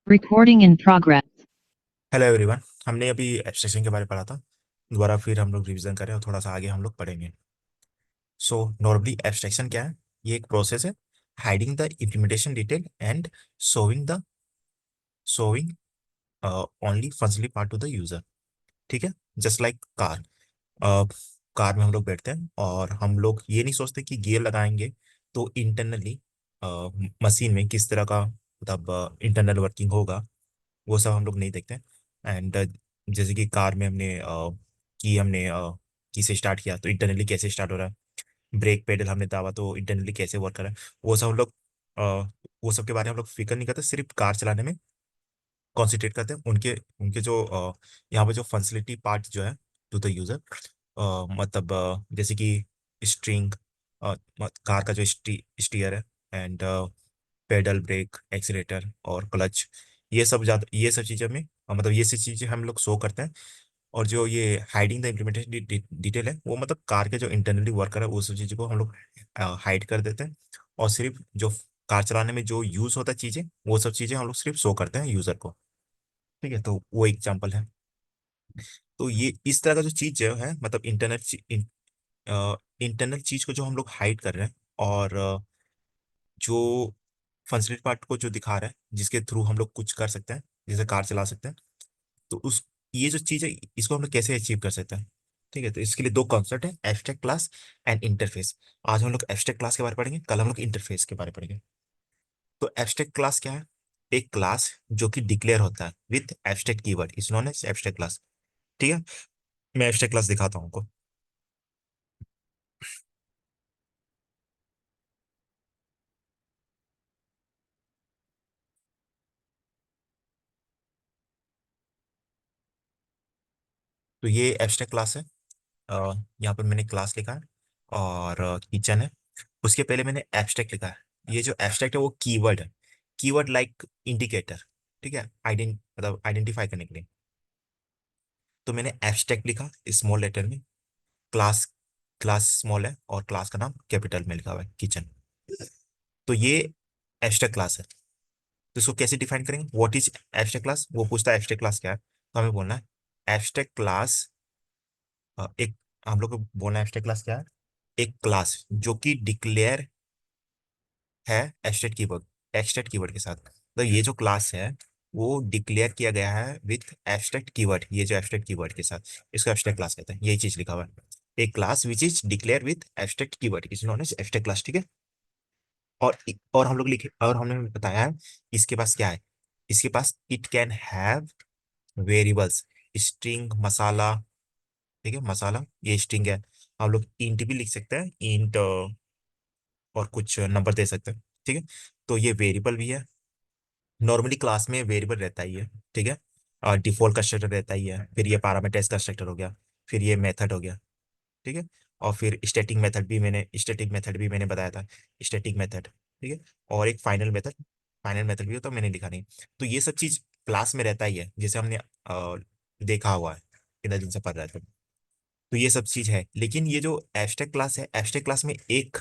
Recording in progress. Hello everyone. हमने अभी abstraction के बारे में पढ़ा था। दोबारा फिर हम लोग रिवीजन करें और थोड़ा सा आगे हम लोग पढ़ेंगे। सो नॉर्मली एब्स्ट्रैक्शन क्या है? ये एक प्रोसेस है, hiding the implementation detail and showing only functionally part two the user. ठीक है। Just like car. कार में हम लोग बैठते हैं और हम लोग ये नहीं सोचते कि गियर लगाएंगे तो इंटरनली मशीन में किस तरह का मतलब इंटरनल वर्किंग होगा, वो सब हम लोग नहीं देखते। एंड जैसे कि कार में हमने की से स्टार्ट किया तो इंटरनली कैसे स्टार्ट हो रहा है, ब्रेक पेडल हमने दाबा तो इंटरनली कैसे वर्क कर रहा है, वो सब हम लोग अ, वो सब के बारे में हम लोग फिक्र नहीं करते, सिर्फ कार चलाने में कॉन्सेंट्रेट करते हैं। उनके उनके जो यहाँ पे जो फंक्शनलिटी पार्ट जो है टू द यूजर, मतलब जैसे कि स्ट्रिंग, कार का जो स्टीयर है, एंड पेडल, ब्रेक, एक्सीलेटर और क्लच, ये सब चीज़ें में मतलब ये सब चीज़ें हम लोग शो करते हैं। और जो ये हाइडिंग द इम्प्लीमेंटेशन डिटेल है, वो मतलब कार के जो इंटरनली वर्कर है वो सब चीज़ों को हम लोग हाइड कर देते हैं। और सिर्फ जो कार चलाने में जो यूज होता है चीज़ें, वो सब चीज़ें हम लोग सिर्फ शो करते हैं यूजर को। ठीक है, तो वो एग्जाम्पल है। तो ये इस तरह का जो चीज़ जो है मतलब इंटरनल चीज को जो हम लोग हाइड कर रहे हैं, और जो फंक्शनल पार्ट को जो दिखा रहा है जिसके थ्रू हम लोग कुछ कर सकते हैं, जैसे कार चला सकते हैं, तो उस ये जो चीज है इसको हम लोग कैसे अचीव कर सकते हैं। ठीक है, तो इसके लिए दो कॉन्सेप्ट है, एब्स्ट्रैक्ट क्लास एंड इंटरफेस। आज हम लोग एब्स्ट्रैक्ट क्लास के बारे में पढ़ेंगे, कल हम लोग इंटरफेस के बारे में पढ़ेंगे। तो एब्स्ट्रैक्ट क्लास क्या है? एक क्लास जो कि डिक्लेयर होता है with abstract keyword is known as abstract class. ठीक है, मैं एब्स्ट्रैक्ट क्लास दिखाता हूँ आपको। तो ये एब्स्ट्रैक्ट क्लास है। यहाँ पर मैंने क्लास लिखा है और किचन है। उसके पहले मैंने एब्स्ट्रैक्ट लिखा है। ये जो एब्स्ट्रैक्ट है वो कीवर्ड है, कीवर्ड लाइक इंडिकेटर। ठीक है, मतलब आइडेंटिफाई करने के लिए। तो मैंने एब्स्ट्रैक्ट लिखा स्मॉल लेटर में। क्लास क्लास स्मॉल है और क्लास का नाम कैपिटल में लिखा हुआ है, किचन। तो ये एब्स्ट्रैक्ट क्लास है। तो इसको कैसे डिफाइन करेंगे? What is abstract class? वो पूछता है एब्स्ट्रैक्ट क्लास क्या है, तो हमें बोलना है एब्स्ट्रैक्ट क्लास। एक हम लोग को बोलना है एब्स्ट्रैक्ट क्लास क्या है? एक क्लास जो कि डिक्लेयर है एब्स्ट्रैक्ट कीवर्ड के साथ। तो ये जो क्लास है वो डिक्लेयर किया गया है विथ एब्स्ट्रैक्ट कीवर्ड, ये जो एब्स्ट्रैक्ट कीवर्ड के साथ, इसको एब्स्ट्रैक्ट क्लास कहते हैं। यही चीज लिखा हुआ है, एक class which is declare with abstract keyword is known as abstract class. ठीक है। और हम लोग लिखे और हमने बताया है इसके पास क्या है। इसके पास it can have variables, string, मसाला। ठीक है, मसाला ये स्ट्रिंग है। हम लोग इंट भी लिख सकते हैं, इंट, और कुछ नंबर दे सकते हैं। ठीक है, तो ये वेरिएबल भी है। नॉर्मली क्लास में वेरिएबल रहता ही है। ठीक है, और डिफॉल्ट कंस्ट्रक्टर रहता ही है, फिर ये पैरामीटर्स कंस्ट्रक्टर हो गया, फिर ये मेथड हो गया। ठीक है, और फिर स्टैटिक मेथड भी मैंने बताया था, स्टैटिक मेथड। ठीक है, और एक फाइनल मेथड भी हो तो मैंने लिखा नहीं। तो ये सब चीज क्लास में रहता ही है, जैसे हमने देखा हुआ है, कितना दिन से पढ़ रहे थे। तो ये सब चीज है, लेकिन ये जो एब्स्ट्रैक्ट क्लास है, एब्स्ट्रैक्ट क्लास में एक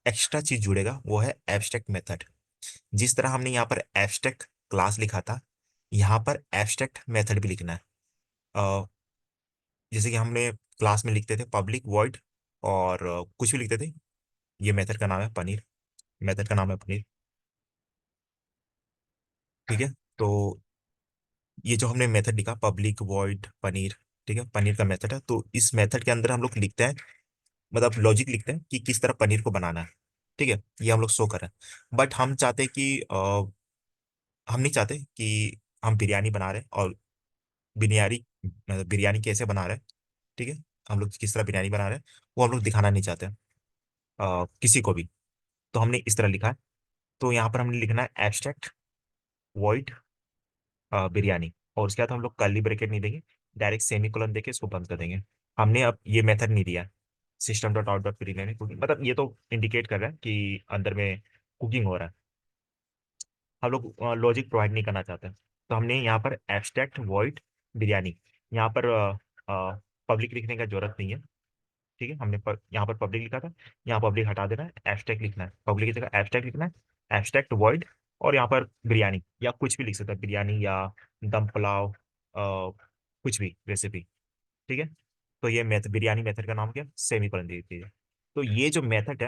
एक्स्ट्रा चीज जुड़ेगा, वो है एब्स्ट्रैक्ट मेथड। जिस तरह हमने यहाँ पर एब्स्ट्रैक्ट क्लास लिखा था, यहाँ पर एब्स्ट्रैक्ट मेथड भी लिखना है। अ, जैसे कि हमने क्लास में लिखते थे पब्लिक वॉइड, और कुछ भी लिखते थे। ये मेथड का नाम है पनीर, मेथड का नाम है पनीर। ठीक है, तो ये जो हमने मेथड लिखा पब्लिक वॉइड पनीर, ठीक है, पनीर का मेथड है। तो इस मेथड के अंदर हम लोग लिखते हैं, मतलब लॉजिक लिखते हैं कि किस तरह पनीर को बनाना है। ठीक है, ये हम लोग शो कर रहे हैं। बट हम चाहते हैं कि हम नहीं चाहते कि हम बिरयानी बना रहे हैं और बिरयानी मतलब बिरयानी कैसे बना रहे हैं। ठीक है, हम लोग किस तरह बिरयानी बना रहे हैं वो हम लोग दिखाना नहीं चाहते किसी को भी। तो हमने इस तरह लिखा है। तो यहाँ पर हमने लिखना है एब्स्ट्रैक्ट वॉइड बिरयानी, और उसके बाद हम लोग कर्ली ब्रैकेट नहीं देंगे, डायरेक्ट सेमी कोलन देके इसको बंद कर देंगे। हमने अब ये मेथड नहीं दिया, system dot out dot biryani cooking, मतलब ये तो इंडिकेट कर रहा है कि अंदर में कुकिंग हो रहा है। हम लोग लॉजिक प्रोवाइड नहीं करना चाहते, तो हमने यहाँ पर एब्स्ट्रैक्ट वॉइड बिरयानी, यहाँ पर पब्लिक लिखने का जरूरत नहीं है। ठीक है, यहाँ पर पब्लिक लिखा था, यहाँ पब्लिक हटा देना है, एब्स्ट्रैक्ट लिखना है, पब्लिक की जगह एब्स्ट्रैक्ट लिखना है, एब्स्ट्रैक्ट वॉइड और यहाँ पर बिरयानी या कुछ भी लिख सकता है, बिरयानी या दम पुलाव, कुछ भी रेसिपी। ठीक है। तो ये मेथड, बिरयानी मेथड का नाम क्या, सेमी कोलन दी थी। तो ये जो मेथड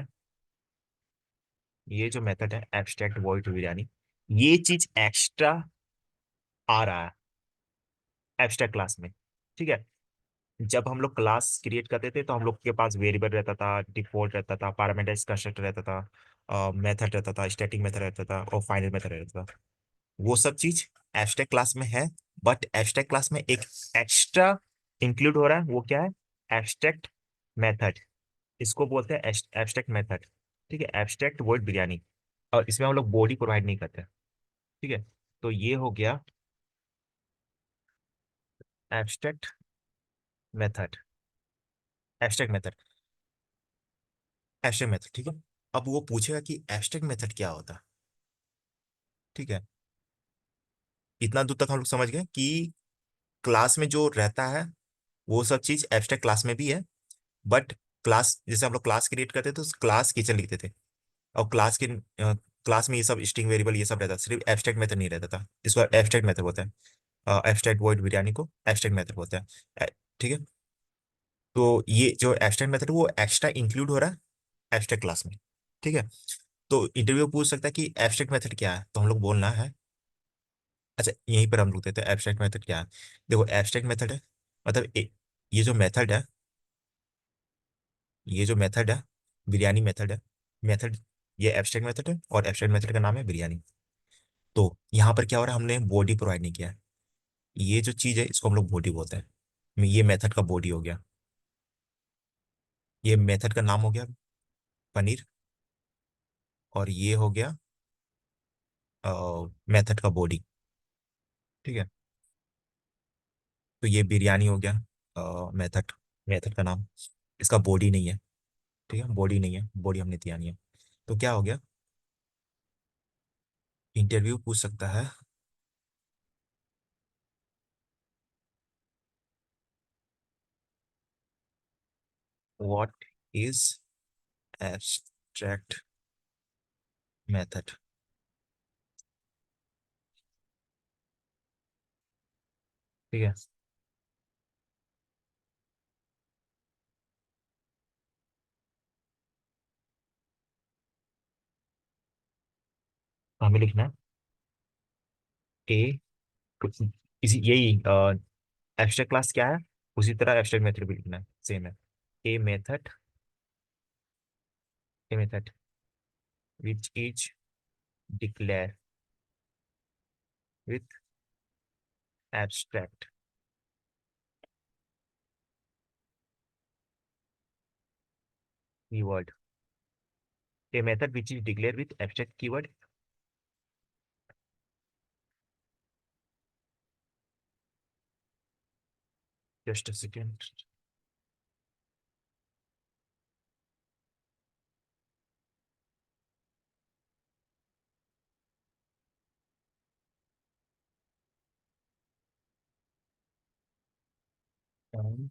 है एब्स्ट्रैक्ट वॉइड बिरयानी, ये चीज एक्स्ट्रा आ रहा है एब्स्ट्रैक्ट क्लास में। ठीक है। जब हम लोग क्लास क्रिएट करते थे तो हम लोग के पास वेरिएबल रहता था, डिफॉल्ट रहता था, पैरामीटराइज्ड कंस्ट्रक्टर रहता था, मेथड रहता था, स्टैटिक मेथड रहता था और फाइनल मेथड रहता था। वो सब चीज एब्स्ट्रैक्ट क्लास में है। बट एब्स्ट्रैक्ट क्लास में एक एक्स्ट्रा इंक्लूड हो रहा है, वो क्या है, एब्स्ट्रैक्ट मेथड। इसको बोलते हैं एब्स्ट्रैक्ट मेथड। ठीक है, एब्स्ट्रैक्ट वर्ड बिरयानी। और इसमें हम लोग बॉडी प्रोवाइड नहीं करते। ठीक है। तो ये हो गया abstract method. Abstract method, abstract method. ठीक है। अब वो पूछेगा कि एब्स्ट्रैक्ट मेथड क्या होता है। ठीक है। इतना दूर तक हम लोग समझ गए कि क्लास में जो रहता है वो सब चीज एब्स्ट्रैक्ट क्लास में भी है। बट क्लास, जैसे हम लोग क्लास क्रिएट करते थे तो क्लास किचन लिखते थे, और क्लास में ये सब स्ट्रिंग वेरिएबल ये सब रहता था, सिर्फ एब्स्ट्रैक्ट मेथड नहीं रहता था। इसको एब्स्ट्रैक्ट मेथड बोलते हैं, एब्स्ट्रैक्ट वर्ड बिरयानी को एब्स्ट्रैक्ट मेथड बोलते हैं। ठीक है। तो ये जो एब्स्ट्रैक्ट मेथड वो एक्स्ट्रा इंक्लूड हो रहा है एब्स्ट्रैक्ट क्लास में। ठीक है। तो इंटरव्यू पूछ सकता है कि एब्स्ट्रैक्ट मेथड क्या है, तो हम लोग बोलना है, अच्छा यहीं पर हम लोग देते हैं एब्स्ट्रैक्ट मेथड क्या है। देखो एब्स्ट्रैक्ट मेथड है मतलब ये जो मेथड है, ये जो मेथड है बिरयानी मेथड है। मेथड, ये एब्स्ट्रैक्ट मेथड है और एब्स्ट्रैक्ट मेथड का नाम है बिरयानी। तो यहाँ पर क्या हो रहा है, हमने बॉडी प्रोवाइड नहीं किया है। ये जो चीज है इसको हम लोग बॉडी बोलते हैं, ये मेथड का बॉडी हो गया। ये मेथड का नाम हो गया पनीर, और ये हो गया मेथड का बॉडी। ठीक है। तो ये बिरयानी हो गया मेथड, मेथड का नाम। इसका बॉडी नहीं है। ठीक है, बॉडी नहीं है, बॉडी हमने दिया नहीं है। तो क्या हो गया, इंटरव्यू पूछ सकता है व्हाट इज एब्स्ट्रैक्ट मेथड। ठीक है। तो हमें लिखना है ए, इसी यही एब्स्ट्रैक्ट क्लास क्या है, उसी तरह एब्स्ट्रैक्ट मेथड भी लिखना है, सेम है। A method, a method which is declare with abstract keyword. A method which is declare with abstract keyword. Just a second. And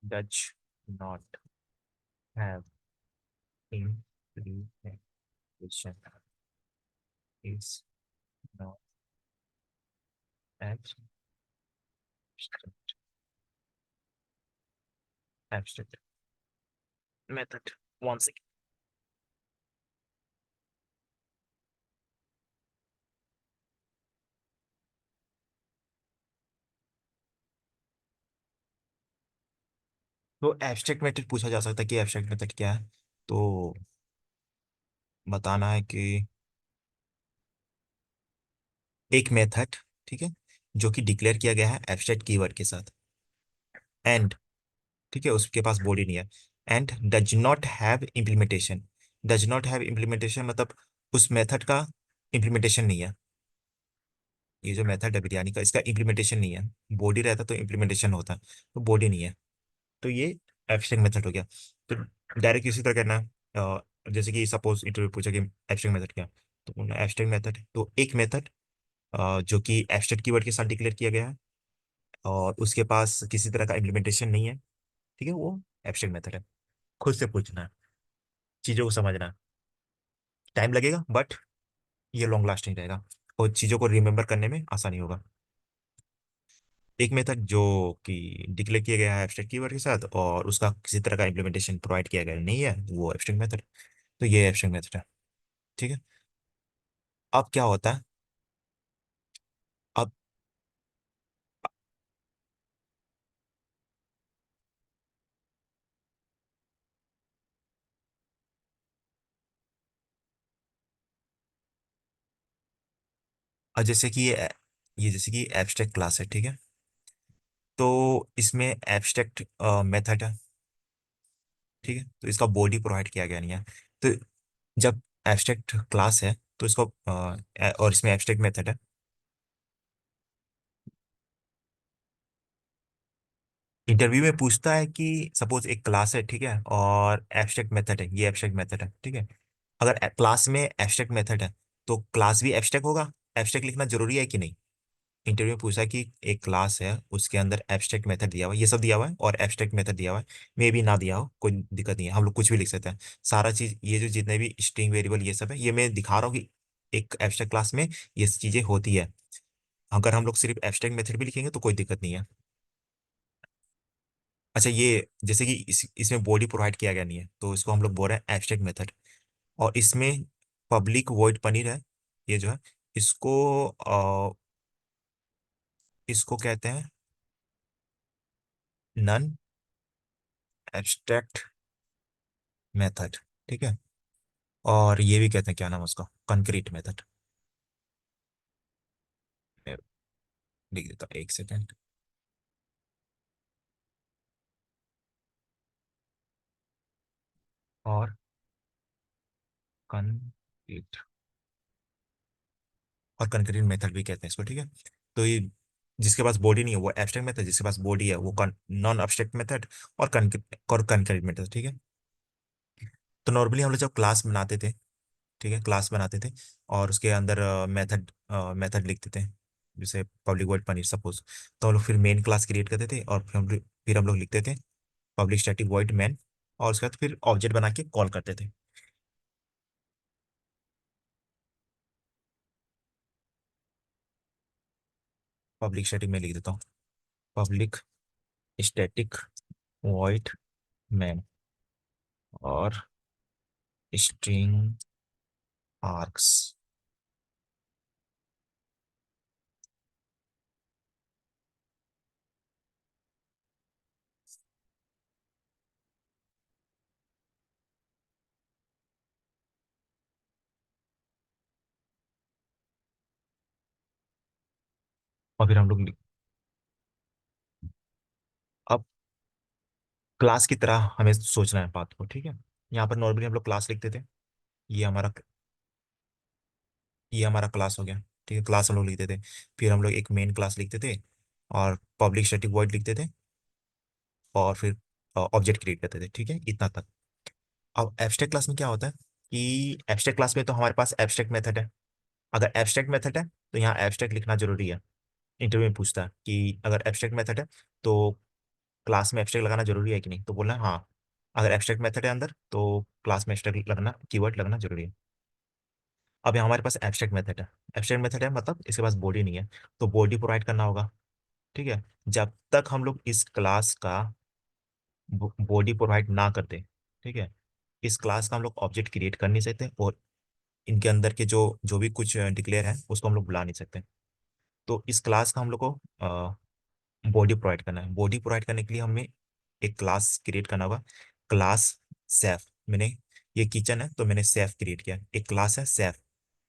does not have implication is not abstract, abstract method। One second। तो abstract method पूछा जा सकता है कि abstract method क्या है। तो बताना है कि एक मेथड, ठीक है, जो कि डिक्लेयर किया गया है एब्स्ट्रैक्ट कीवर्ड के साथ, एंड, ठीक है, उसके पास बॉडी नहीं है, and does not have implementation. Does not have implementation मतलब उस मेथड का इम्प्लीमेंटेशन नहीं है। ये जो मेथड है बिरयानी का, इसका इम्प्लीमेंटेशन नहीं है। बॉडी रहता तो इम्प्लीमेंटेशन होता, तो बॉडी नहीं है। तो ये एब्स्ट्रैक्ट मेथड हो गया। तो डायरेक्ट इसी तरह करना है। जैसे कि सपोज इंटरव्यू पूछा कि एब्स्ट्रैक्ट मेथड क्या है, तो एब्स्ट्रैक्ट मेथड है तो एक मेथड जो कि एब्स्ट्रैक्ट कीवर्ड के साथ डिक्लेयर किया गया है और उसके पास किसी तरह का इम्प्लीमेंटेशन नहीं है, ठीक है, वो एब्स्ट्रैक्ट मेथड है। खुद से पूछना है, चीजों को समझना है। टाइम लगेगा बट ये लॉन्ग लास्टिंग रहेगा और चीज़ों को रिमेम्बर करने में आसानी होगा। एक मेथड जो कि डिक्लेयर किया गया है एब्स्ट्रैक्ट कीवर्ड के साथ और उसका किसी तरह का इम्प्लीमेंटेशन प्रोवाइड किया गया नहीं है, वो एब्स्ट्रैक्ट मेथड। तो ये एब्स्ट्रैक्ट मेथड है। ठीक है। अब क्या होता है? अब जैसे कि ये जैसे कि एब्स्ट्रैक्ट क्लास है, ठीक है। तो इसमें एब्स्ट्रैक्ट मेथड है, ठीक है। तो इसका बॉडी प्रोवाइड किया गया नहीं है। तो जब एब्स्ट्रैक्ट क्लास है तो इसको और इसमें एब्स्ट्रैक्ट मेथड है। इंटरव्यू में पूछता है कि सपोज एक क्लास है, ठीक है, और एब्स्ट्रैक्ट मेथड है, ये एब्स्ट्रैक्ट मेथड है, ठीक है। अगर क्लास में एब्स्ट्रैक्ट मेथड है तो क्लास भी एब्स्ट्रैक्ट होगा। एब्स्ट्रैक्ट लिखना जरूरी है कि नहीं? इंटरव्यू में पूछा है कि एक क्लास है, उसके अंदर एब्स्ट्रैक्ट मेथड दिया हुआ है, ये सब दिया हुआ है और एब्स्ट्रैक्ट मेथड दिया हुआ है। मे भी ना दिया हो, कोई दिक्कत नहीं है, हम लोग कुछ भी लिख सकते हैं। सारा चीज ये जो जितने भी स्ट्रिंग वेरिएबल ये सब है, ये मैं दिखा रहा हूँ कि एक एब्स्ट्रैक्ट क्लास में ये चीजें होती है। अगर हम लोग सिर्फ एब्स्ट्रैक्ट मेथड भी लिखेंगे तो कोई दिक्कत नहीं है। अच्छा, ये जैसे कि इसमें बॉडी प्रोवाइड किया गया नहीं है तो इसको हम लोग बोल रहे हैं एब्स्ट्रैक्ट मेथड। और इसमें पब्लिक वॉइड पनीर है, ये जो है, इसको इसको कहते हैं नन एब्स्ट्रैक्ट मेथड, ठीक है। और ये भी कहते हैं, क्या नाम है उसका, कंक्रीट मेथड। मैं लिख देता हूँ, एक सेकेंड। और कंक्रीट, और कंक्रीट मेथड भी कहते हैं इसको, ठीक है। तो ये जिसके पास बॉडी नहीं है वो एब्स्ट्रैक्ट मेथड, जिसके पास बॉडी है वो नॉन एब्स्ट्रैक्ट मेथड और कंक्रीट मेथड, ठीक है। तो नॉर्मली हम लोग जब क्लास बनाते थे, ठीक है, क्लास बनाते थे और उसके अंदर मेथड मेथड लिखते थे, जैसे पब्लिक वर्ड पनीर सपोज। तो हम लोग फिर मेन क्लास क्रिएट करते थे और फिर हम लोग लिखते थे पब्लिक स्टैटिक वॉइड मेन, और उसके बाद फिर ऑब्जेक्ट बना के कॉल करते थे। पब्लिक स्टैटिक में लिख देता हूँ, पब्लिक स्टैटिक वॉइड मेन और स्ट्रिंग आर्क्स। और फिर हम लोग अब क्लास की तरह हमें सोचना है बात को, ठीक है। यहाँ पर नॉर्मली हम लोग क्लास लिखते थे, ये हमारा ये हमारा क्लास हो गया, ठीक है, क्लास हम लोग लिखते थे। फिर हम लोग एक मेन क्लास लिखते थे और पब्लिक स्टैटिक वॉइड लिखते थे और फिर ऑब्जेक्ट क्रिएट करते थे, ठीक है, इतना तक। अब एब्स्ट्रैक्ट क्लास में क्या होता है कि एब्स्ट्रैक्ट क्लास में तो हमारे पास एब्स्ट्रैक्ट मेथड है। अगर एब्स्ट्रैक्ट मेथड है तो यहाँ एब्स्ट्रैक्ट लिखना जरूरी है। इंटरव्यू में पूछता है कि अगर एब्स्ट्रैक्ट मेथड है तो क्लास में एब्स्ट्रैक्ट लगाना जरूरी है कि नहीं, तो बोलना है हाँ। अगर एब्स्ट्रैक्ट मेथड है अंदर तो क्लास में एब्स्ट्रैक्ट लगना, कीवर्ड लगना जरूरी है। अब यहाँ हमारे पास एब्स्ट्रैक्ट मेथड है। एब्स्ट्रैक्ट मेथड है मतलब इसके पास बॉडी नहीं है, तो बॉडी प्रोवाइड करना होगा, ठीक है। जब तक हम लोग इस क्लास का बॉडी प्रोवाइड ना करते, ठीक है, इस क्लास का हम लोग ऑब्जेक्ट क्रिएट कर नहीं सकते और इनके अंदर के जो जो भी कुछ डिक्लेयर है उसको हम लोग बुला नहीं सकते। तो इस क्लास का हम लोग को बॉडी प्रोवाइड करना है। बॉडी प्रोवाइड करने के लिए हमें एक क्लास क्रिएट करना होगा, क्लास सेफ। मैंने ये किचन है तो मैंने सेफ क्रिएट किया, एक क्लास है सेफ,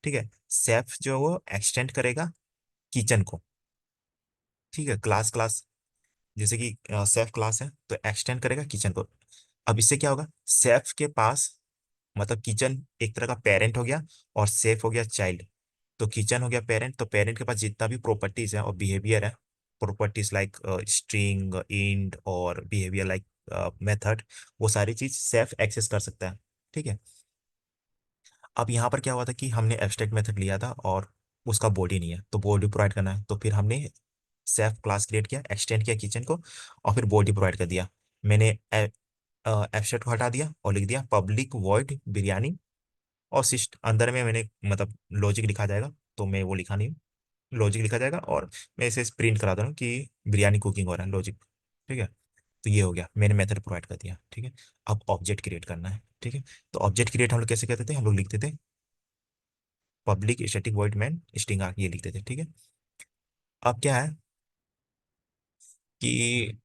ठीक है। सेफ जो है वो एक्सटेंड करेगा किचन को, ठीक है। क्लास क्लास जैसे कि सेफ क्लास है तो एक्सटेंड करेगा किचन को। अब इससे क्या होगा, सेफ के पास मतलब किचन एक तरह का पेरेंट हो गया और सेफ हो गया चाइल्ड। तो किचन हो गया पेरेंट, तो पेरेंट के पास जितना भी प्रॉपर्टीज है और बिहेवियर है, प्रॉपर्टीज लाइक स्ट्रिंग इंट और बिहेवियर लाइक मेथड, वो सारी चीज सेफ एक्सेस कर सकता है, ठीक है। अब यहाँ पर क्या हुआ था कि हमने एब्स्ट्रैक्ट मेथड लिया था और उसका बॉडी नहीं है तो बॉडी प्रोवाइड करना है, तो फिर हमने सेफ क्लास क्रिएट किया, एक्सटेंड किया किचन को और फिर बॉडी प्रोवाइड कर दिया। मैंने एब्स्ट्रैक्ट को हटा दिया और लिख दिया पब्लिक वॉइड बिरयानी और सिस्ट अंदर में मैंने मतलब लॉजिक लिखा जाएगा, तो मैं वो लिखा नहीं हूँ। लॉजिक लिखा जाएगा और मैं इसे प्रिंट करा दूँ कि बिरयानी कुकिंग हो रहा है, लॉजिक। ठीक है। तो ये हो गया, मैंने मेथड प्रोवाइड कर दिया। ठीक है। अब ऑब्जेक्ट क्रिएट करना है। ठीक है। तो ऑब्जेक्ट क्रिएट हम लोग कैसे करते थे, हम लोग लिखते थे public static void main string arg, ये लिखते थे। ठीक है। अब क्या है कि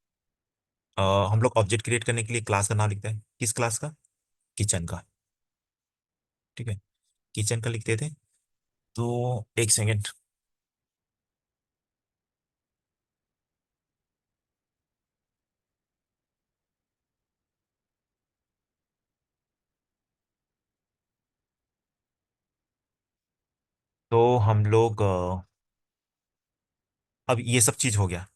हम लोग ऑब्जेक्ट क्रिएट करने के लिए क्लास का नाम लिखते हैं। किस क्लास का? किचन का। ठीक है। किचन का लिखते थे। तो एक सेकेंड। तो हम लोग अब ये सब चीज हो गया।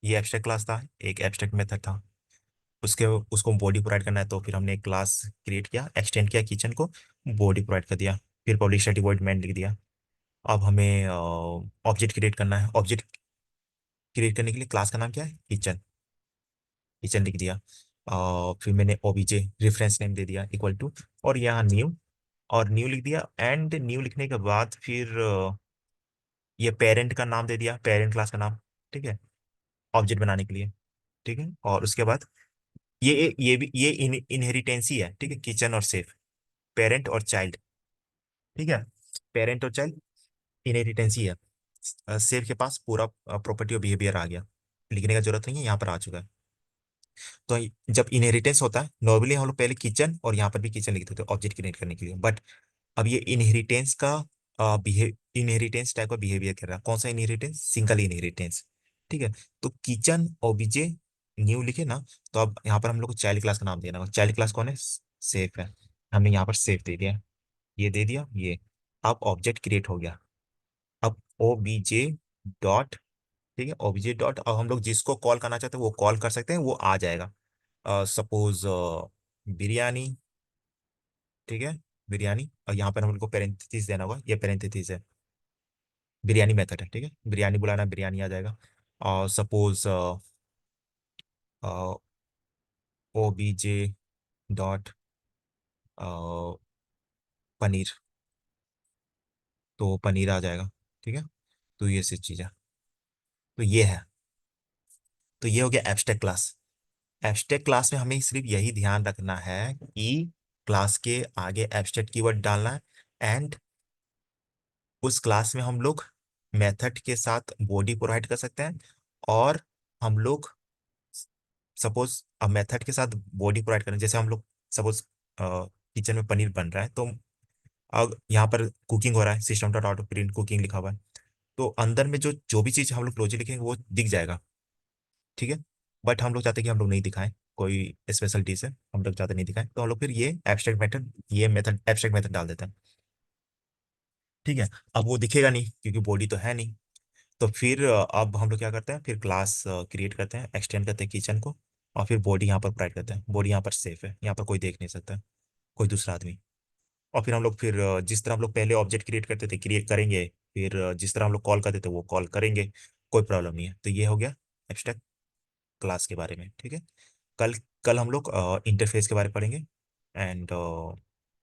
ये एब्स्ट्रैक्ट क्लास था, एक एब्स्ट्रैक्ट मेथड था। उसके उसको बॉडी प्रोवाइड करना है, तो फिर हमने एक क्लास क्रिएट किया, एक्सटेंड किया किचन को, बॉडी प्रोवाइड कर दिया। फिर पब्लिक स्टैटिक वॉइड मैन लिख दिया। अब हमें ऑब्जेक्ट क्रिएट करना है। ऑब्जेक्ट क्रिएट करने के लिए क्लास का नाम क्या है? किचन। किचन लिख दिया। फिर मैंने ओबीजे रेफरेंस नेम दे दिया इक्वल टू, और यहाँ न्यू, और न्यू लिख दिया। एंड न्यू लिखने के बाद फिर ये पेरेंट का नाम दे दिया, पेरेंट क्लास का नाम। ठीक है। ऑब्जेक्ट बनाने के लिए। ठीक है। और उसके बाद ये भी ये इनहेरिटेंसी है। ठीक है। किचन और सेफ, पेरेंट और चाइल्ड। ठीक है। पेरेंट और चाइल्ड इनहेरिटेंसी है। सेफ के पास पूरा प्रॉपर्टी और बिहेवियर आ गया, लिखने का जरूरत नहीं है, यहाँ पर आ चुका है। तो जब इनहेरिटेंस होता है, नॉर्मली हम लोग पहले किचन और यहाँ पर भी किचन लिखते थे ऑब्जेक्ट क्रिएट करने के लिए, बट अब ये इनहेरिटेंस का बिहेव इनहेरिटेंस टाइप का बिहेवियर कर रहा है। कौन सा इनहेरिटेंस? Single inheritance. ठीक है। तो किचन ओबीजे न्यू लिखे ना, तो अब यहाँ पर हम लोग को चाइल्ड क्लास का नाम देना होगा। चाइल्ड क्लास कौन है? सेफ है। हमने यहाँ पर सेफ दे दिया, ये दे दिया ये। अब ऑब्जेक्ट क्रिएट हो गया। अब ओबीजे डॉट, ठीक है, ओबीजे डॉट, अब हम लोग जिसको कॉल करना चाहते हैं वो कॉल कर सकते हैं, वो आ जाएगा। सपोज बिरयानी। ठीक है। बिरयानी, और यहाँ पर हम लोग को पेरेंथेसिस देना होगा, ये पेरेंथेसिस है, बिरयानी मेथड है। ठीक है। बिरयानी बुलाना, बिरयानी आ जाएगा। और suppose O B J dot paneer, तो पनीर आ जाएगा। ठीक है। तो ये सब चीज़ है। तो ये है। तो ये हो गया एब्स्ट्रैक्ट क्लास। एब्स्ट्रैक्ट क्लास में हमें सिर्फ यही ध्यान रखना है कि क्लास के आगे एब्स्ट्रैक्ट कीवर्ड डालना है। एंड उस क्लास में हम लोग मेथड के साथ बॉडी प्रोवाइड कर सकते हैं। और हम लोग सपोज अब मेथड के साथ बॉडी प्रोवाइड करें, जैसे हम लोग सपोज किचन में पनीर बन रहा है, तो अब यहाँ पर कुकिंग हो रहा है, system dot out print cooking लिखा हुआ है, तो अंदर में जो जो भी चीज़ हम लोग लॉजिक लिखेंगे वो दिख जाएगा। ठीक है। बट हम लोग चाहते हैं कि हम लोग नहीं दिखाएं, कोई स्पेशल डिश है, हम लोग चाहते नहीं दिखाएं, तो हम लोग फिर ये एब्स्ट्रैक्ट मेथड, ये मेथड एब्स्ट्रैक्ट मेथड डाल देते हैं। ठीक है। अब वो दिखेगा नहीं क्योंकि बॉडी तो है नहीं। तो फिर अब हम लोग क्या करते हैं, फिर क्लास क्रिएट करते हैं, एक्सटेंड करते हैं किचन को, और फिर बॉडी यहाँ पर प्रोवाइड करते हैं। बॉडी यहाँ पर सेफ है, यहाँ पर कोई देख नहीं सकता, कोई दूसरा आदमी। और फिर हम लोग फिर जिस तरह हम लोग पहले ऑब्जेक्ट क्रिएट करते थे क्रिएट करेंगे, फिर जिस तरह हम लोग कॉल करते थे वो कॉल करेंगे, कोई प्रॉब्लम नहीं है। तो ये हो गया एब्स्ट्रैक्ट क्लास के बारे में। ठीक है। कल कल हम लोग इंटरफेस के बारे में पढ़ेंगे। एंड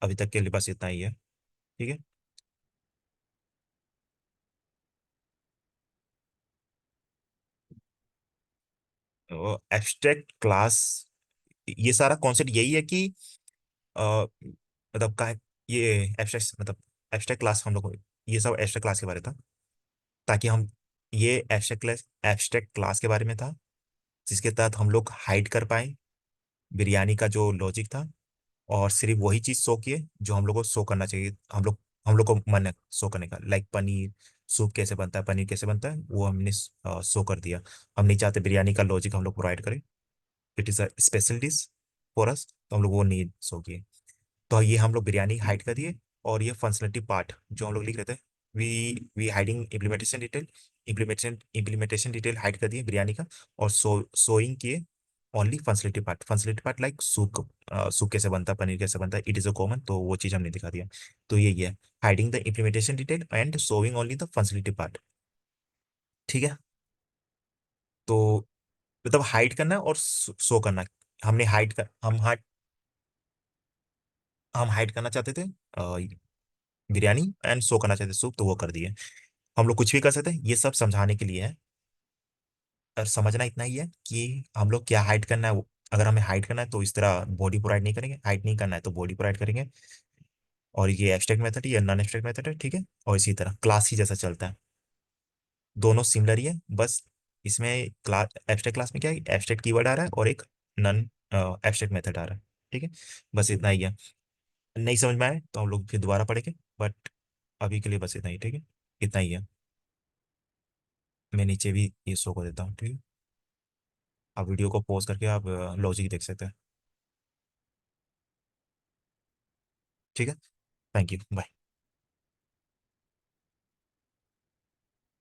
अभी तक के लिए बस इतना ही है। ठीक है। एब्स्ट्रैक्ट क्लास, ये सारा कॉन्सेप्ट यही है कि मतलब का ये एब्स्ट्रैक्ट मतलब एब्स्ट्रैक्ट क्लास हम लोग को, ये सब एब्स्ट्रैक्ट क्लास के बारे था, ताकि हम ये एब्स्ट्रैक्ट क्लास के बारे में था, जिसके तहत हम लोग हाइड कर पाए बिरयानी का जो लॉजिक था, और सिर्फ वही चीज शो किए जो हम लोग को शो करना चाहिए। हम लोग को मन है शो करने का, लाइक पनीर सूप कैसे बनता है, पनीर कैसे बनता है, वो हमने शो कर दिया। हम नहीं चाहते बिरयानी का लॉजिक हम लोग प्रोवाइड करें, it is a special dish for us, तो हम लोग वो नहीं शो किए। तो ये हम लोग बिरयानी हाइड कर दिए। और ये फंक्शनलिटी पार्ट जो हम लोग लिख रहे थे, we we hiding implementation detail, implementation detail hide कर दिए बिरयानी का, और सोइंग किए only functionality part. Functionality part like soup, soup कैसे बनता है, पनीर कैसे बनता है, इट इज अ कॉमन, तो वो चीज़ हमने दिखा दिया। तो ये है hiding the implementation detail and showing only the functionality part. ठीक है। तो मतलब हाइड करना और शो करना। हमने हाइड कर हम हाइड करना चाहते थे बिरयानी एंड शो करना चाहते सूप तो वो कर दिए। हम लोग कुछ भी कर सकते हैं, ये सब समझाने के लिए है। और समझना इतना ही है कि हम लोग क्या हाइड करना है अगर हमें हाइड करना है तो इस तरह बॉडी प्रोवाइड नहीं करेंगे, हाइड नहीं करना है तो बॉडी प्रोवाइड करेंगे। और ये एब्स्ट्रैक्ट मेथड है, ये नॉन एब्स्ट्रैक्ट मेथड है, ठीक है। और इसी तरह क्लास ही जैसा चलता है, दोनों सिमिलर ही है, बस इसमें क्लास एब्स्ट्रैक्ट क्लास में क्या है, एब्स्ट्रैक्ट कीवर्ड आ रहा है और एक नॉन एब्स्ट्रैक्ट मेथड आ रहा है, ठीक है। बस इतना ही है। नहीं समझ में आए तो हम लोग फिर दोबारा पढ़ेंगे, बट अभी के लिए बस इतना ही, ठीक है। इतना ही है। मैं नीचे भी ये शो को देता हूँ, ठीक है। आप वीडियो को पॉज करके आप लॉजिक देख सकते हैं, ठीक है। Thank you, bye.